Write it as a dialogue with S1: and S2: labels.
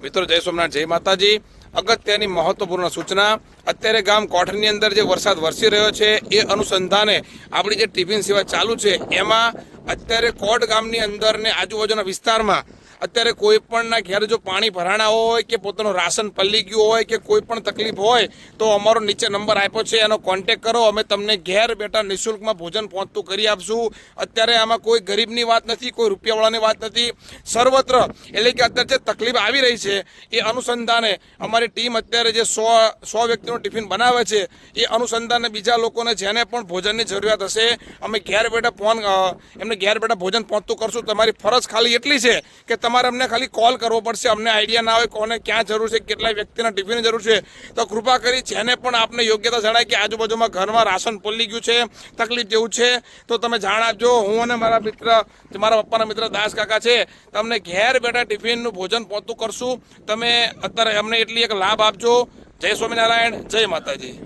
S1: મિત્રો જય સોમનાથ, જય માતાજી। અગત્યની મહત્વપૂર્ણ સૂચના, અત્યારે ગામ કોઠની અંદર જે વરસાદ વરસી રહ્યો છે એ અનુસંધાને આપણી જે ટિફિન સેવા ચાલુ છે એમાં અત્યારે કોટ ગામની અંદર ને આજુબાજુના વિસ્તારમાં અત્યારે કોઈ પણના ઘેર જો પાણી ભરાણા હોય કે પોતાનું રાશન પલ્લી ગયું હોય કે કોઈ પણ તકલીફ હોય તો અમારો નીચે નંબર આપ્યો છે, એનો કોન્ટેક કરો। અમે તમને ઘેર બેઠા નિઃશુલ્કમાં ભોજન પહોંચતું કરી આપશું। અત્યારે આમાં કોઈ ગરીબની વાત નથી, કોઈ રૂપિયાવાળાની વાત નથી, સર્વત્ર એટલે કે અત્યારે જે તકલીફ આવી રહી છે એ અનુસંધાને અમારી ટીમ અત્યારે જે 100 વ્યક્તિનું ટિફિન બનાવે છે એ અનુસંધાને બીજા લોકોને જેને પણ ભોજનની જરૂરિયાત હશે અમે ઘેર બેઠા એમને ઘેર બેઠા ભોજન પહોંચતું કરશું। તમારી ફરજ ખાલી એટલી છે કે તમારે અમને ખાલી કોલ કરવો પડશે। અમને આઈડિયા ના હોય કોને ક્યાં જરૂર છે, કેટલા વ્યક્તિના ટિફિનની જરૂર છે, તો કૃપા કરી જેને પણ આપને યોગ્યતા જણાય કે આજુબાજુમાં ઘરમાં રાશન પલ્લી ગયું છે, તકલીફ જેવું છે તો તમે જાણ આપજો। હું અને મારા મિત્ર, મારા પપ્પાના મિત્ર દાસ કાકા છે, તમને ઘેર બેઠા ટિફિનનું ભોજન પહોંચતું કરશું। તમે અત્યારે અમને એટલી એક લાભ આપજો। જય સ્વામિનારાયણ, જય માતાજી।